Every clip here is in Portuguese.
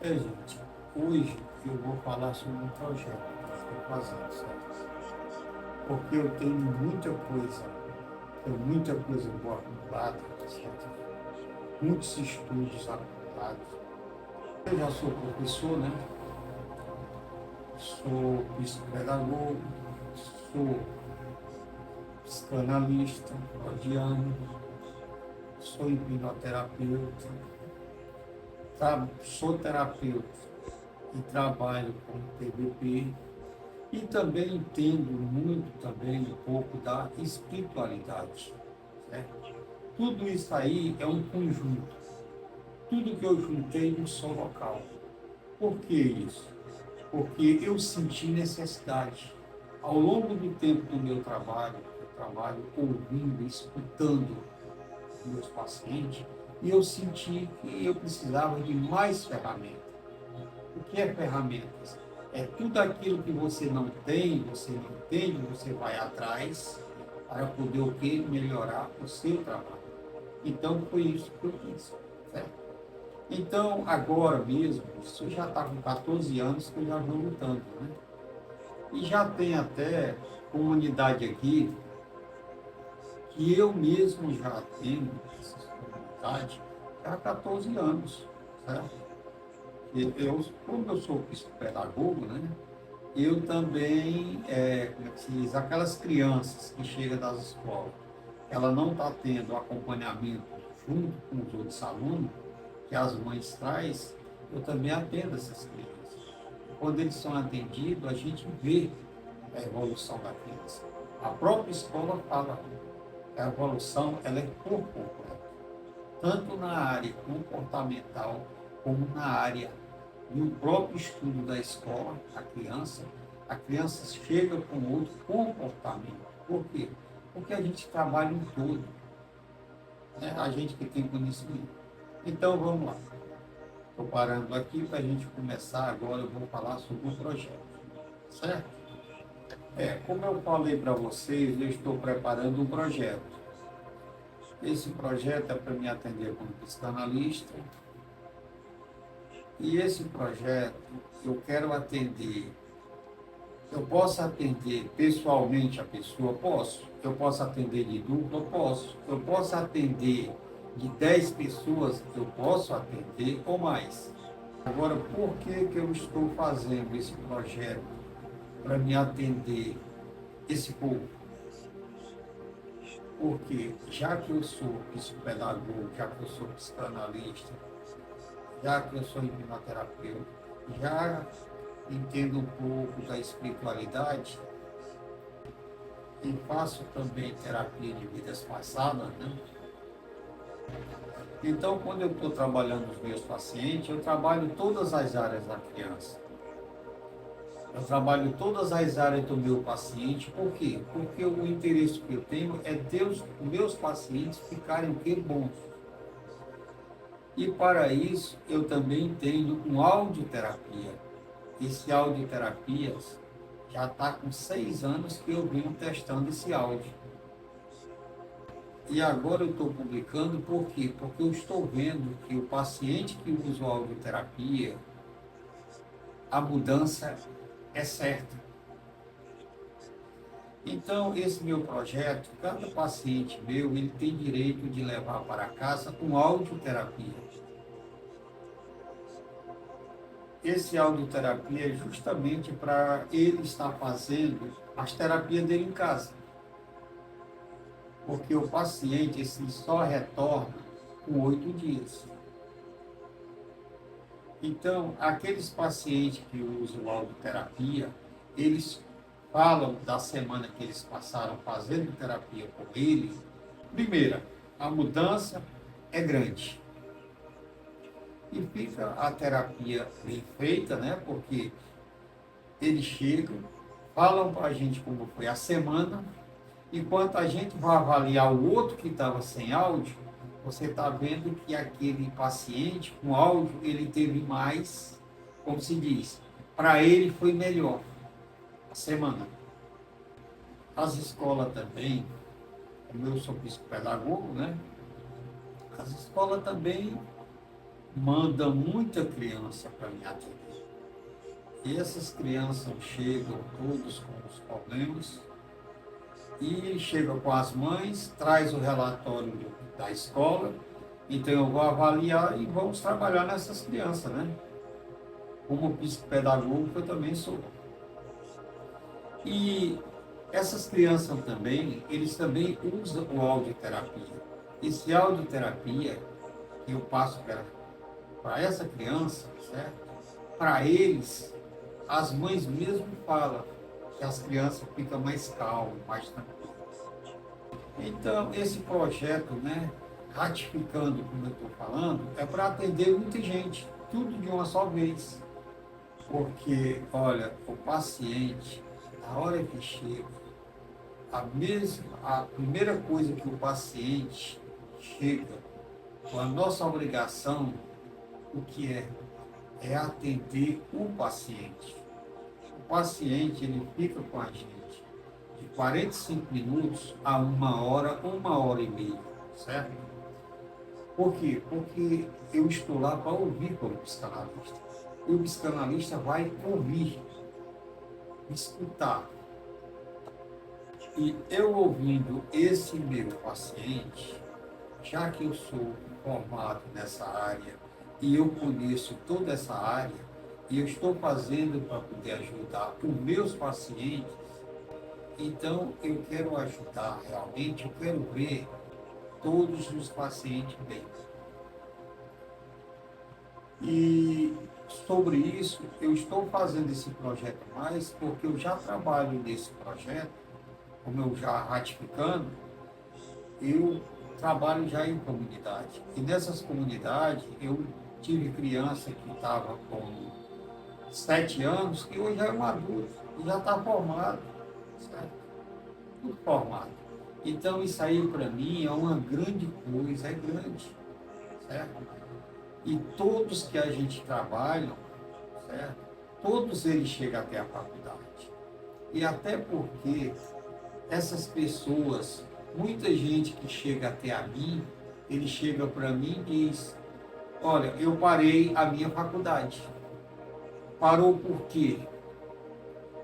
Gente, hoje eu vou falar sobre um projeto que eu estou fazendo, certo? Porque tenho muita coisa boa acumulada, certo? Muitos estudos acumulados. Eu já sou professor, né? Sou psicopedagogo, sou psicanalista, freudiano, sou hipnoterapeuta, sou terapeuta e trabalho com TBP. E também entendo muito também um pouco da espiritualidade, certo? Tudo isso aí é um conjunto. Tudo que eu juntei num só local. Por que isso? Porque eu senti necessidade. Ao longo do tempo do meu trabalho, eu trabalho ouvindo, escutando meus pacientes, e eu senti que eu precisava de mais ferramentas. O que é ferramentas? É tudo aquilo que você não tem, você não entende, você vai atrás para poder o quê? Melhorar o seu trabalho. Então foi isso que eu fiz, certo? Então agora mesmo, isso já está com 14 anos que eu já vou lutando, né? E já tem até comunidade aqui que eu mesmo já tenho essa comunidade já há 14 anos, certo? Como eu sou psicopedagogo, né? Eu também, como é que se diz, aquelas crianças que chegam das escolas, ela não está tendo acompanhamento junto com os outros alunos, que as mães traz, eu também atendo essas crianças. Quando eles são atendidos, a gente vê a evolução da criança. A própria escola fala que a evolução ela é por completo, tanto na área comportamental como na área no próprio estudo da escola, a criança chega com outro comportamento. Por quê? Porque a gente trabalha em todo, né? A gente que tem conhecimento. Então vamos lá. Estou parando aqui para a gente começar agora, eu vou falar sobre o projeto, certo? Como eu falei para vocês, eu estou preparando um projeto. Esse projeto é para me atender como psicanalista, e esse projeto eu quero atender. Eu posso atender pessoalmente a pessoa? Posso. Eu posso atender de dupla? Posso. Eu posso atender de 10 pessoas? Eu posso atender ou mais. Agora, por que eu estou fazendo esse projeto para me atender esse povo? Porque já que eu sou psicopedagogo, já que eu sou psicanalista, já que eu sou hipnoterapeuta, já entendo um pouco da espiritualidade, e faço também terapia de vidas passadas, né? Então, quando eu estou trabalhando os meus pacientes, eu trabalho todas as áreas da criança. Eu trabalho todas as áreas do meu paciente. Por quê? Porque o interesse que eu tenho é Deus, meus pacientes ficarem bons. E para isso, eu também tenho um audioterapia. Esse audioterapia já está com 6 anos que eu venho testando esse áudio. E agora eu estou publicando por quê? Porque eu estou vendo que o paciente que usa a audioterapia, a mudança é certa. Então, esse meu projeto, cada paciente meu, ele tem direito de levar para casa com audioterapia. Esse audioterapia é justamente para ele estar fazendo as terapias dele em casa. Porque o paciente esse só retorna com 8 dias. Então, aqueles pacientes que usam audioterapia, eles falam da semana que eles passaram fazendo terapia com ele. Primeira, a mudança é grande. E fica a terapia bem feita, né? Porque eles chegam, falam para a gente como foi a semana, enquanto a gente vai avaliar o outro que estava sem áudio, você está vendo que aquele paciente com áudio, ele teve mais, como se diz, para ele foi melhor a semana. As escolas também, como eu sou psicopedagogo, né? As escolas também manda muita criança para me atender. E essas crianças chegam todos com os problemas e chegam com as mães, traz o relatório da escola, então eu vou avaliar e vamos trabalhar nessas crianças, né? Como psicopedagogo eu também sou. E essas crianças também, eles também usam o audioterapia. Esse audioterapia que eu passo para essa criança, certo? Para eles, as mães mesmo falam que as crianças ficam mais calmas, mais tranquilas. Então, esse projeto, né, ratificando como eu estou falando, é para atender muita gente, tudo de uma só vez. Porque, olha, o paciente, na hora que chega, a primeira coisa que o paciente chega, com a nossa obrigação, o que é atender o paciente. O paciente, ele fica com a gente de 45 minutos a 1 hora e meia, certo? Por quê? Porque eu estou lá para ouvir como psicanalista. E o psicanalista vai ouvir, escutar. E eu ouvindo esse meu paciente, já que eu sou formado nessa área e eu conheço toda essa área, e eu estou fazendo para poder ajudar os meus pacientes, então eu quero ajudar realmente, eu quero ver todos os pacientes bem. E sobre isso, eu estou fazendo esse projeto mais porque eu já trabalho nesse projeto, como eu já ratificando, eu trabalho já em comunidade. E nessas comunidades, eu tive criança que estava com 7 anos, que hoje é um adulto, e já está formado, certo? Tudo formado. Então, isso aí, para mim, é uma grande coisa, é grande, certo? E todos que a gente trabalha, certo? Todos eles chegam até a faculdade. E até porque essas pessoas, muita gente que chega até a mim, ele chega para mim e diz, olha, eu parei a minha faculdade. Parou por quê?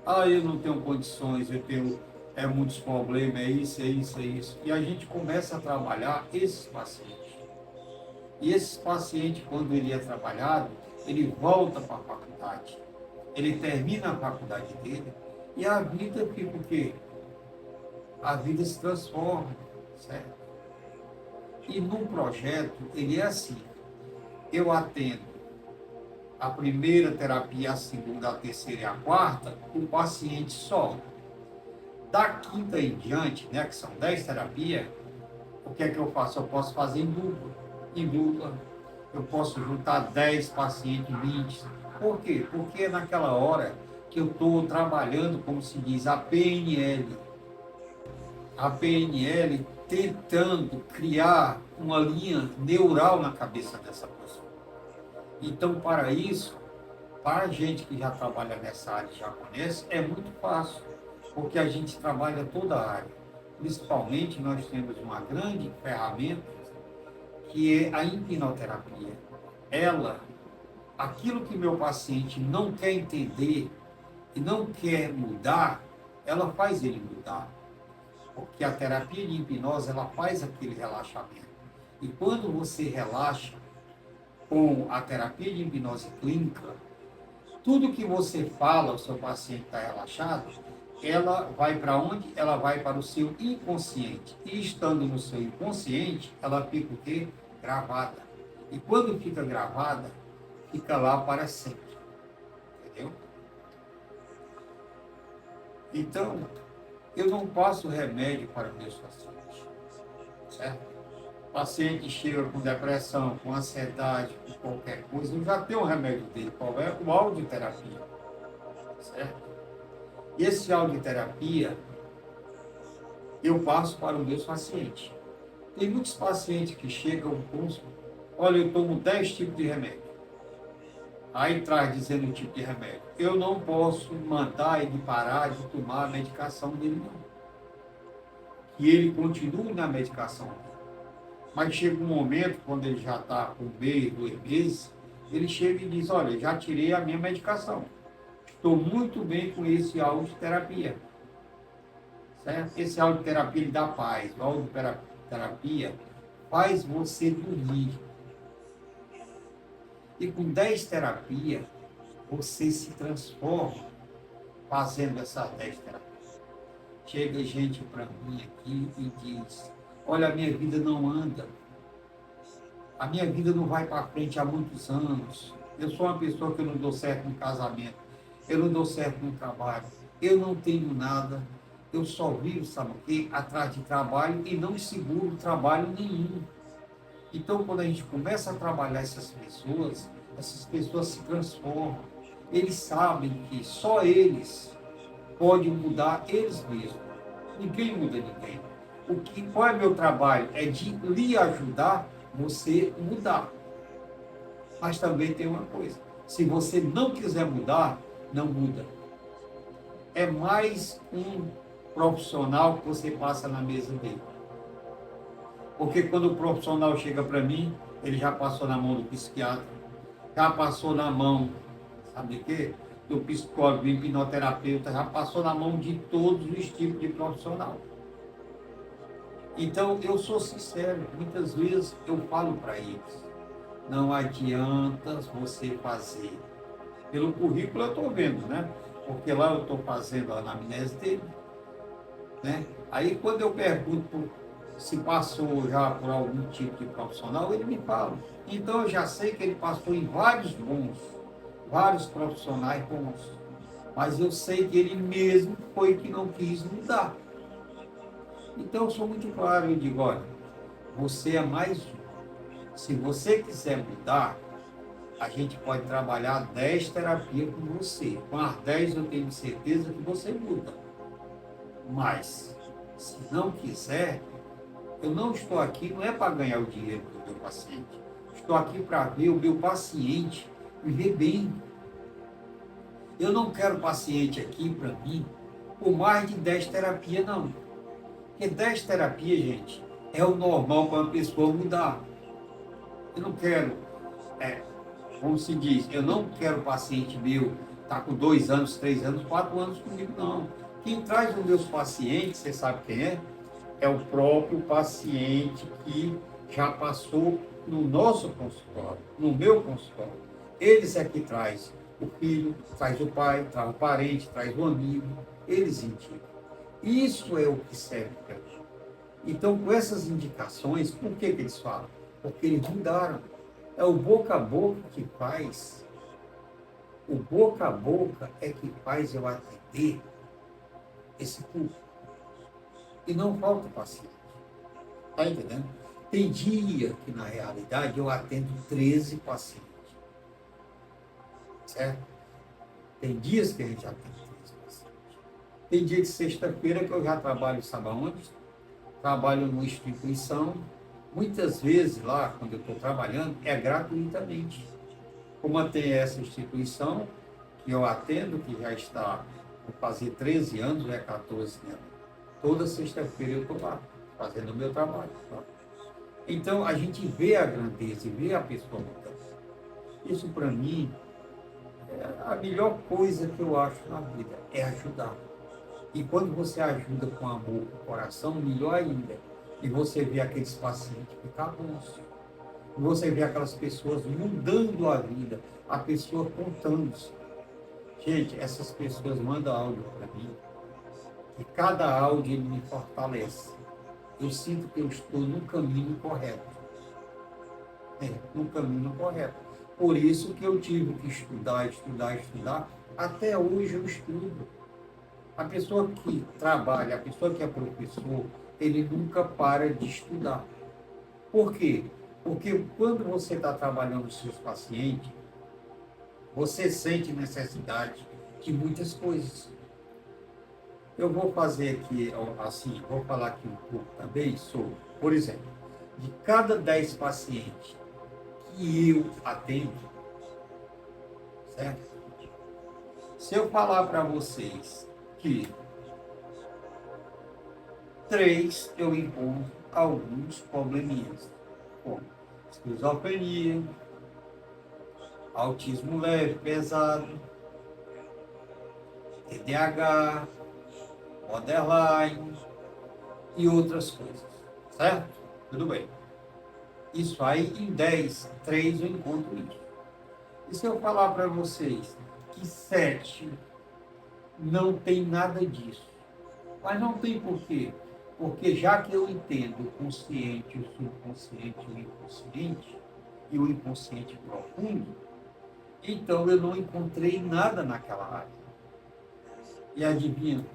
Ah, eu não tenho condições, eu tenho muitos problemas, é isso, é isso, é isso. E a gente começa a trabalhar esses pacientes. E esse paciente, quando ele é trabalhado, ele volta para a faculdade. Ele termina a faculdade dele e a vida fica o quê? A vida se transforma, certo? E no projeto, ele é assim. Eu atendo a primeira terapia, a segunda, a terceira e a quarta, o paciente só. Da quinta em diante, né, que são 10 terapias, o que é que eu faço? Eu posso fazer em dupla. Em dupla, eu posso juntar 10 pacientes, 20. Por quê? Porque é naquela hora que eu estou trabalhando, como se diz, a PNL. A PNL tentando criar uma linha neural na cabeça dessa pessoa. Então, para isso, para a gente que já trabalha nessa área e já conhece, é muito fácil, porque a gente trabalha toda a área. Principalmente, nós temos uma grande ferramenta, que é a hipnoterapia. Ela, aquilo que meu paciente não quer entender e não quer mudar, ela faz ele mudar. Porque a terapia de hipnose, ela faz aquele relaxamento. E quando você relaxa com a terapia de hipnose clínica, tudo que você fala, o seu paciente está relaxado, ela vai para onde? Ela vai para o seu inconsciente. E estando no seu inconsciente, ela fica o quê? Gravada. E quando fica gravada, fica lá para sempre. Entendeu? Então, eu não passo remédio para meus pacientes. Certo? O paciente chega com depressão, com ansiedade, com qualquer coisa, eu já tenho o remédio dele. Qual é? O audioterapia. Certo? E esse audioterapia, eu passo para os meus pacientes. Tem muitos pacientes que chegam com, olha, eu tomo 10 tipos de remédio. Aí traz dizendo o tipo de remédio. Eu não posso mandar ele parar de tomar a medicação dele, não. Que ele continue na medicação dele. Mas chega um momento, quando ele já está com 1 mês, 2 meses, ele chega e diz, olha, já tirei a minha medicação. Estou muito bem com esse audioterapia. Certo? Esse audioterapia ele dá paz. A audioterapia faz você dormir. E com 10 terapias, você se transforma fazendo essas 10 terapias. Chega gente para mim aqui e diz, olha, a minha vida não anda. A minha vida não vai para frente há muitos anos. Eu sou uma pessoa que eu não dou certo no casamento. Eu não dou certo no trabalho. Eu não tenho nada. Eu só vivo, sabe o quê? Atrás de trabalho e não seguro trabalho nenhum. Então, quando a gente começa a trabalhar essas pessoas se transformam. Eles sabem que só eles podem mudar eles mesmos. Ninguém muda ninguém. Qual é meu trabalho? É de lhe ajudar você mudar. Mas também tem uma coisa. Se você não quiser mudar, não muda. É mais um profissional que você passa na mesa dele. Porque quando o profissional chega para mim, ele já passou na mão do psiquiatra, já passou na mão, sabe de quê? Do psicólogo, do hipnoterapeuta, já passou na mão de todos os tipos de profissional. Então, eu sou sincero, muitas vezes eu falo para eles, não adianta você fazer. Pelo currículo eu estou vendo, né? Porque lá eu estou fazendo a anamnese dele, né? Aí quando eu pergunto se passou já por algum tipo de profissional, ele me fala. Então eu já sei que ele passou em vários profissionais bons. Mas eu sei que ele mesmo foi que não quis mudar. Então eu sou muito claro, eu digo, olha, você é mais um. Se você quiser mudar, a gente pode trabalhar 10 terapias com você. Com as 10 eu tenho certeza que você muda. Mas, se não quiser, eu não estou aqui, não é para ganhar o dinheiro do meu paciente. Estou aqui para ver o meu paciente viver bem. Eu não quero paciente aqui para mim por mais de 10 terapias, não. Porque 10 terapias, gente, é o normal para uma pessoa mudar. Eu não quero, como se diz, eu não quero paciente meu estar com 2 anos, 3 anos, 4 anos comigo, não. Quem traz os meus pacientes, você sabe quem é? É o próprio paciente que já passou no nosso consultório, no meu consultório. Eles é que traz o filho, traz o pai, traz o parente, traz o amigo, eles indicam. Isso é o que serve para mim. Então, com essas indicações, por que eles falam? Porque eles mudaram. É o boca a boca que faz. O boca a boca é que faz eu atender esse público. E não falta paciente. Está entendendo? Tem dia que, na realidade, eu atendo 13 pacientes. Certo? Tem dias que a gente atende 13 pacientes. Tem dia de sexta-feira que eu já trabalho, sabe aonde? Trabalho numa instituição. Muitas vezes lá, quando eu estou trabalhando, é gratuitamente. Como tem essa instituição que eu atendo, que já está por fazer 13 anos, é 14 anos. Toda sexta-feira eu estou lá, fazendo o meu trabalho. Tá? Então, a gente vê a grandeza e vê a pessoa mudando. Isso, para mim, é a melhor coisa que eu acho na vida, é ajudar. E quando você ajuda com amor, com coração, melhor ainda. E você vê aqueles pacientes ficar bons. E você vê aquelas pessoas mudando a vida, a pessoa contando-se. Gente, essas pessoas mandam áudio para mim. E cada áudio ele me fortalece. Eu sinto que eu estou no caminho correto. No caminho correto. Por isso que eu tive que estudar. Até hoje eu estudo. A pessoa que trabalha, a pessoa que é professor, ele nunca para de estudar. Por quê? Porque quando você está trabalhando com os seus pacientes, você sente necessidade de muitas coisas. Eu vou fazer aqui, assim, vou falar aqui um pouco também sobre, por exemplo, de cada 10 pacientes que eu atendo, certo? Se eu falar para vocês que 3 eu encontro alguns probleminhas. como esquizofrenia, autismo leve, pesado, TDAH, borderline e outras coisas, certo? Tudo bem. Isso aí em 10, 3 eu encontro isso. E se eu falar para vocês que 7 não tem nada disso? Mas não tem por quê. Porque já que eu entendo o consciente, o subconsciente, o inconsciente e o inconsciente profundo, então eu não encontrei nada naquela área. E adivinha?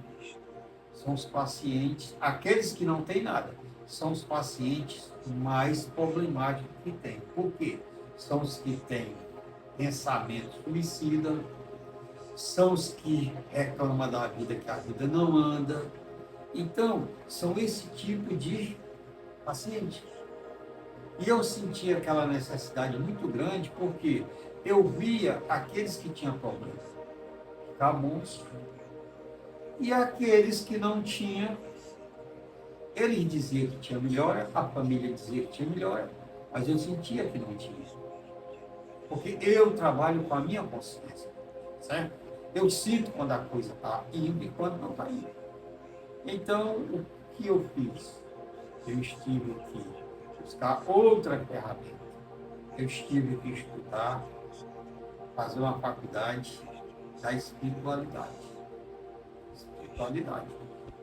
São os pacientes, aqueles que não têm nada, são os pacientes mais problemáticos que tem. Por quê? São os que têm pensamento suicida, são os que reclamam da vida, que a vida não anda. Então, são esse tipo de paciente. E eu senti aquela necessidade muito grande, porque eu via aqueles que tinham problema ficar bons, e aqueles que não tinham, eles diziam que tinha melhora, a família dizia que tinha melhora, mas eu sentia que não tinha. Porque eu trabalho com a minha consciência, certo? Eu sinto quando a coisa está indo e quando não está indo. Então, o que eu fiz? Eu estive aqui buscar outra ferramenta. Eu estive aqui estudar, fazer uma faculdade da espiritualidade.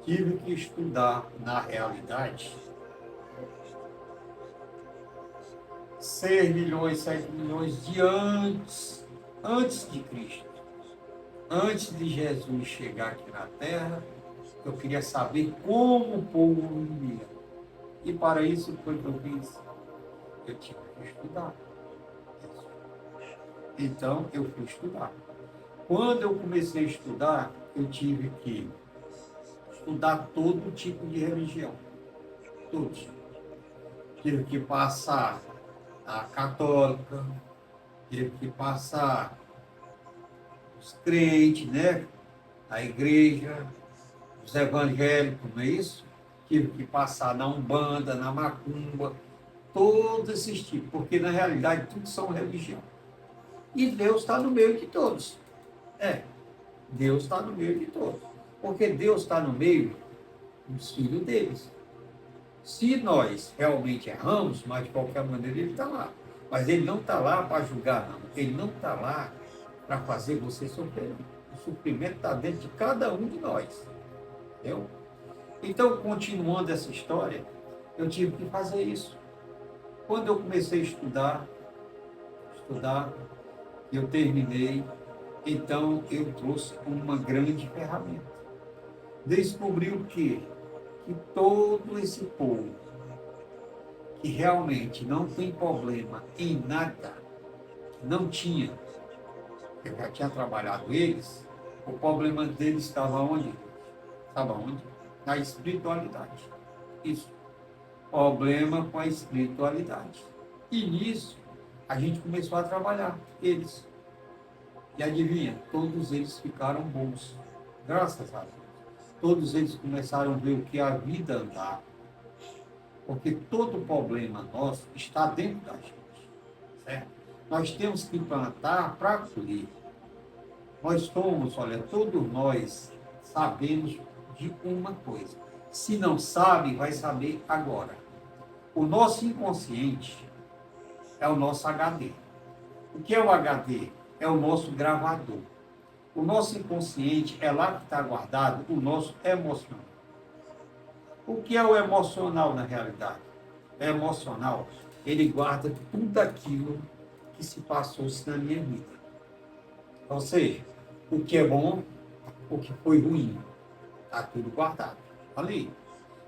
Tive que estudar, na realidade, 6 milhões, 7 milhões de antes de Cristo. Antes de Jesus chegar aqui na Terra, eu queria saber como o povo vivia. E para isso foi que eu fiz. Eu tive que estudar. Então, eu fui estudar. Quando eu comecei a estudar, eu tive que estudar todo tipo de religião. Todos. Tive que passar a católica, tive que passar os crentes, né? A igreja, os evangélicos, não é isso? Tive que passar na Umbanda, na Macumba, todos esses tipos, porque na realidade tudo são religião. E Deus está no meio de todos. Deus está no meio de todos. Porque Deus está no meio dos filhos deles. Se nós realmente erramos, mas de qualquer maneira ele está lá. Mas ele não está lá para julgar, não. Ele não está lá para fazer você sofrer. O sofrimento está dentro de cada um de nós. Entendeu? Então, continuando essa história, eu tive que fazer isso. Quando eu comecei a estudar, eu terminei, então eu trouxe uma grande ferramenta. Descobri o quê? Que todo esse povo que realmente não tem problema em nada, não tinha, eu já tinha trabalhado eles, o problema deles estava onde? Estava onde? Na espiritualidade. Isso. Problema com a espiritualidade. E nisso, a gente começou a trabalhar eles. E adivinha? Todos eles ficaram bons. Graças a Deus. Todos eles começaram a ver o que a vida andar. Porque todo problema nosso está dentro da gente. Certo? Nós temos que plantar para colher. Nós somos, olha, todos nós sabemos de uma coisa. Se não sabe, vai saber agora. O nosso inconsciente é o nosso HD. O que é o HD? É o nosso gravador. O nosso inconsciente é lá que está guardado o nosso emocional. O que é o emocional na realidade? O emocional, ele guarda tudo aquilo que se passou na minha vida. Ou seja, o que é bom, o que foi ruim, está tudo guardado ali.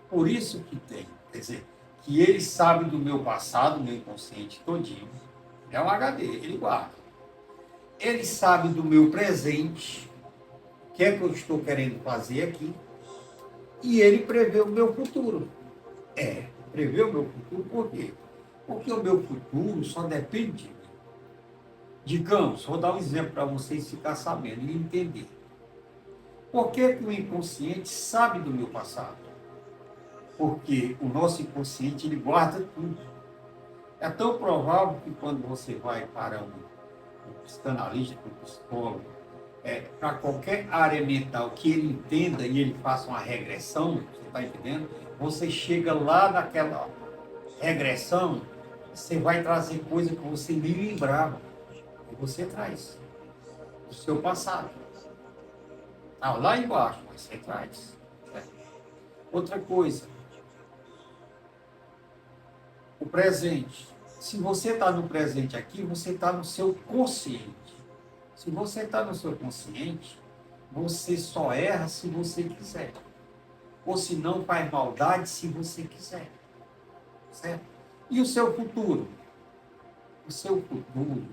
Por isso que tem, quer dizer, que ele sabe do meu passado, meu inconsciente todinho, é um HD, ele guarda. Ele sabe do meu presente, o que é que eu estou querendo fazer aqui, e ele prevê o meu futuro. Prevê o meu futuro por quê? Porque o meu futuro só depende de mim. Digamos, vou dar um exemplo para vocês ficarem sabendo e entender. Por que que o inconsciente sabe do meu passado? Porque o nosso inconsciente, ele guarda tudo. É tão provável que quando você vai para um psicanalista, um psicólogo, para qualquer área mental que ele entenda e ele faça uma regressão, você está entendendo? Você chega lá naquela regressão, você vai trazer coisa que você nem lembrava. E você traz do seu passado. Ah, lá embaixo, mas você traz. Certo? Outra coisa, o presente. Se você está no presente aqui, você está no seu consciente. Se você está no seu consciente, você só erra se você quiser. Ou se não faz maldade se você quiser. Certo? E o seu futuro? O seu futuro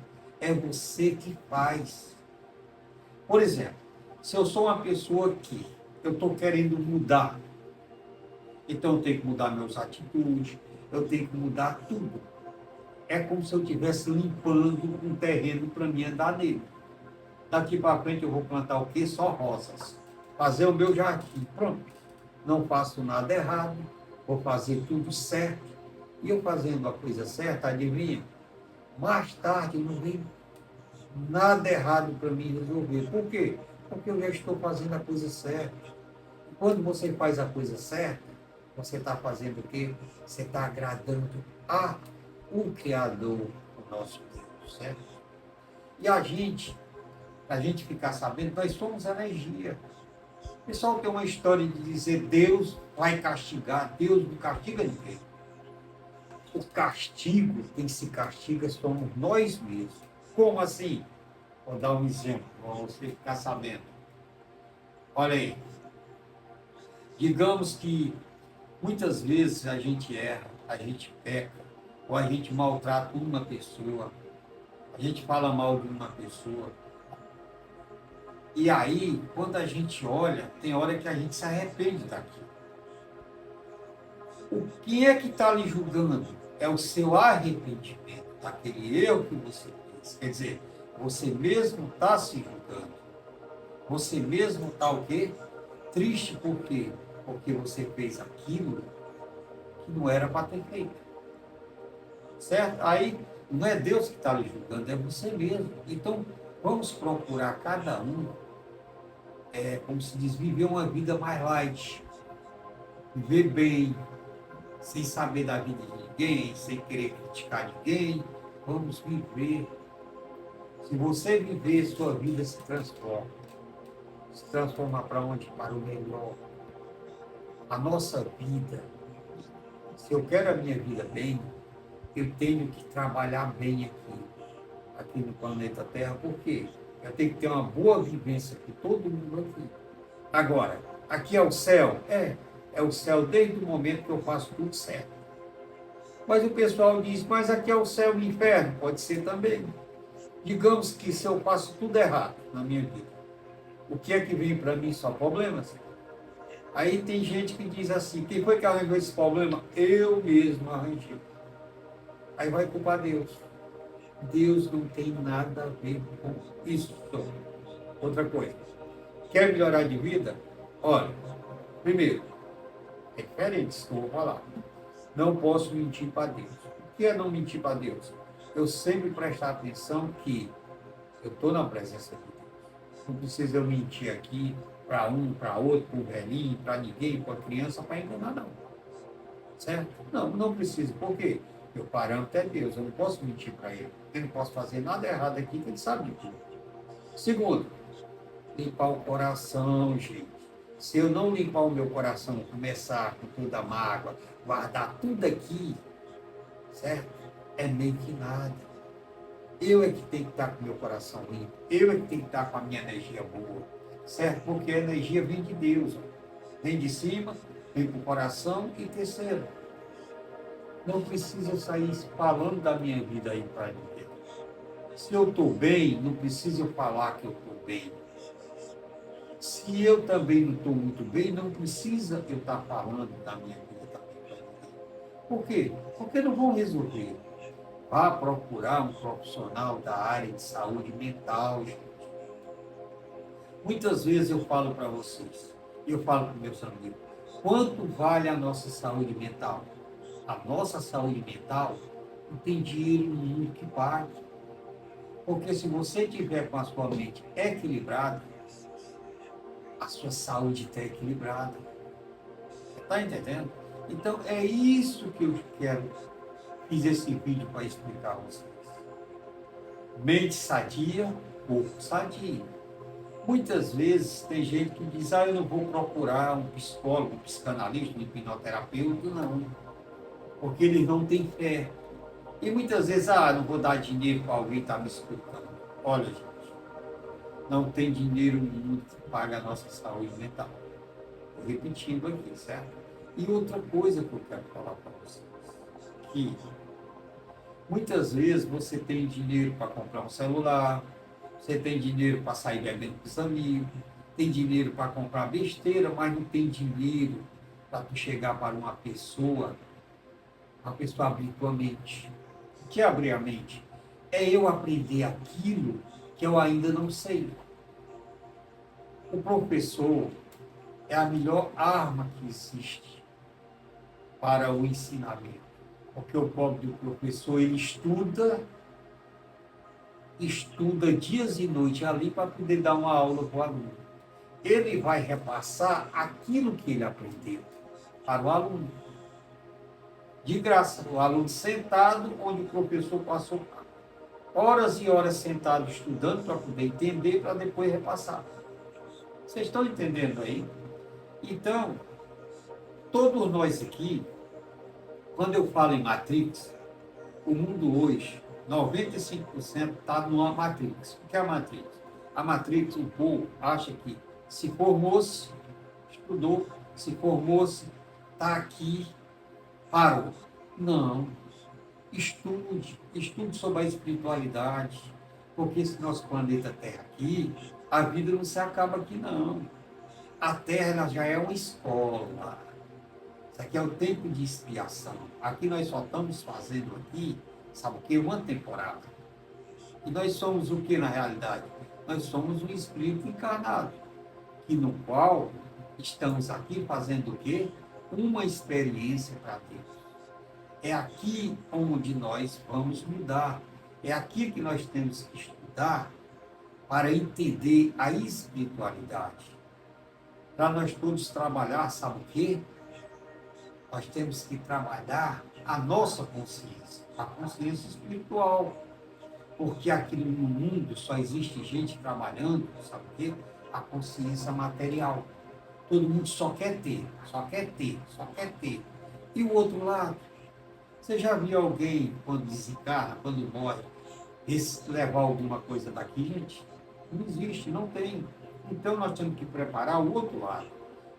é você que faz. Por exemplo, se eu sou uma pessoa que eu estou querendo mudar, então eu tenho que mudar meus atitudes, eu tenho que mudar tudo. É como se eu estivesse limpando um terreno para mim andar nele. Daqui para frente eu vou plantar o quê? Só rosas. Fazer o meu jardim. Pronto. Não faço nada errado, vou fazer tudo certo. E eu fazendo a coisa certa, adivinha? Mais tarde não vem nada errado para mim resolver. Por quê? Porque eu já estou fazendo a coisa certa. Quando você faz a coisa certa, você está fazendo o quê? Você está agradando o Criador, o nosso Deus, certo? E a gente ficar sabendo, nós somos energia. O pessoal tem uma história de dizer Deus vai castigar. Deus não castiga ninguém. O castigo, quem se castiga somos nós mesmos. Como assim? Vou dar um exemplo para você ficar sabendo. Olha aí. Digamos que muitas vezes a gente erra, a gente peca, ou a gente maltrata uma pessoa, a gente fala mal de uma pessoa. E aí, quando a gente olha, tem hora que a gente se arrepende daquilo. O que é que está lhe julgando? É o seu arrependimento daquele erro que você fez. Quer dizer, você mesmo está se julgando. Você mesmo está o quê? Triste por quê? Porque você fez aquilo que não era para ter feito. Certo? Aí não é Deus que está lhe julgando, é você mesmo. Então, vamos procurar cada um, como se diz, viver uma vida mais light. Viver bem, sem saber da vida de ninguém, sem querer criticar ninguém. Vamos viver. Se você viver, sua vida se transforma. Se transforma para onde? Para o melhor. A nossa vida, se eu quero a minha vida bem, eu tenho que trabalhar bem aqui no planeta Terra. Por quê? Eu tenho que ter uma boa vivência com todo mundo aqui. Agora, aqui é o céu? É o céu desde o momento que eu faço tudo certo. Mas o pessoal diz, mas aqui é o céu e o inferno? Pode ser também. Digamos que se eu faço tudo errado na minha vida, o que é que vem para mim? Só problemas. Aí tem gente que diz assim, quem foi que arranjou esse problema? Eu mesmo arranjei. Aí vai culpar Deus. Deus não tem nada a ver com isso. Outra coisa, quer melhorar de vida? Olha, primeiro, é diferente isso que eu vou falar. Não posso mentir para Deus. O que é não mentir para Deus? Eu sempre prestar atenção que eu estou na presença de Deus. Não precisa eu mentir aqui para um, para outro, para o velhinho, para ninguém, para a criança, para enganar, não. Certo? Não preciso. Por quê? Meu parâmetro é Deus. Eu não posso mentir para ele. Eu não posso fazer nada errado aqui, que ele sabe de tudo. Segundo, limpar o coração, gente. Se eu não limpar o meu coração, começar com toda a mágoa, guardar tudo aqui, certo? É meio que nada. Eu é que tenho que estar com o meu coração limpo. Eu é que tenho que estar com a minha energia boa, certo? Porque a energia vem de Deus. Vem de cima, vem para o coração. E terceiro, não precisa sair falando da minha vida aí para ninguém. Se eu estou bem, não precisa eu falar que eu estou bem. Se eu também não estou muito bem, não precisa eu estar falando da minha vida também para ninguém. Por quê? Porque não vão resolver. Vá procurar um profissional da área de saúde mental, gente. Muitas vezes eu falo para vocês, eu falo para meus amigos, quanto vale a nossa saúde mental? A nossa saúde mental Não tem dinheiro no mundo que pague. Porque se você tiver com a sua mente equilibrada, a sua saúde está equilibrada. Você está entendendo? Então é isso que eu quero. Fiz esse vídeo para explicar a vocês. Mente sadia, corpo sadio. Muitas vezes tem gente que diz, eu não vou procurar um psicólogo, um psicanalista, um hipnoterapeuta, não. Porque eles não têm fé. E muitas vezes, não vou dar dinheiro para alguém que está me escutando. Olha, gente, não tem dinheiro no mundo que paga a nossa saúde mental. Vou repetindo aqui, certo? E outra coisa que eu quero falar para vocês, que muitas vezes você tem dinheiro para comprar um celular, você tem dinheiro para sair bebendo com os amigos, tem dinheiro para comprar besteira, mas não tem dinheiro para tu chegar para uma pessoa abrir tua mente. O que é abrir a mente? É eu aprender aquilo que eu ainda não sei. O professor é a melhor arma que existe para o ensinamento. Porque o pobre do professor, ele estuda dias e noites ali para poder dar uma aula para o aluno. Ele vai repassar aquilo que ele aprendeu para o aluno. De graça, o aluno sentado, onde o professor passou horas e horas sentado estudando para poder entender, para depois repassar. Vocês estão entendendo aí? Então, todos nós aqui, quando eu falo em Matrix, o mundo hoje, 95% está numa Matrix. O que é a Matrix? A Matrix, o povo acha que se formou-se, estudou, se formou-se, está aqui, parou. Não. Estude sobre a espiritualidade, porque esse nosso planeta Terra aqui, a vida não se acaba aqui, não. A Terra ela já é uma escola. Isso aqui é o tempo de expiação. Aqui nós só estamos fazendo aqui, sabe o que? Uma temporada. E nós somos o que na realidade? Nós somos um espírito encarnado, e no qual estamos aqui fazendo o quê? Uma experiência para Deus. É aqui onde nós vamos mudar. É aqui que nós temos que estudar para entender a espiritualidade. Para nós todos trabalhar, sabe o quê? Nós temos que trabalhar a nossa consciência, a consciência espiritual. Porque aqui no mundo só existe gente trabalhando, sabe o quê? A consciência material. Todo mundo só quer ter, só quer ter, só quer ter. E o outro lado? Você já viu alguém, quando desencarna, quando morre, levar alguma coisa daqui, gente? Não existe, não tem. Então nós temos que preparar o outro lado.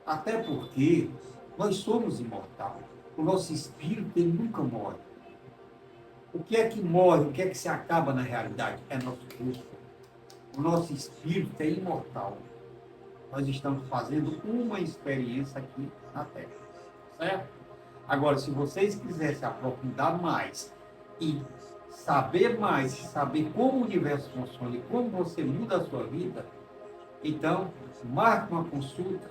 Até porque nós somos imortais. O nosso espírito, ele nunca morre. O que é que morre, o que é que se acaba na realidade? É nosso corpo. O nosso espírito é imortal. Nós estamos fazendo uma experiência aqui na Terra. Certo? Agora, se vocês quiserem se aprofundar mais e saber mais, saber como o universo funciona e como você muda a sua vida, então, marque uma consulta.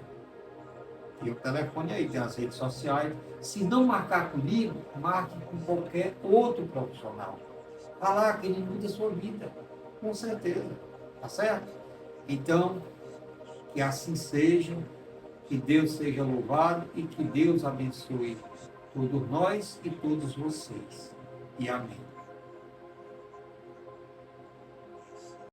Tem o telefone aí, tem as redes sociais. Se não marcar comigo, marque com qualquer outro profissional. Falar que ele muda a sua vida, com certeza. Tá certo? Então, que assim seja, que Deus seja louvado e que Deus abençoe todos nós e todos vocês. E amém.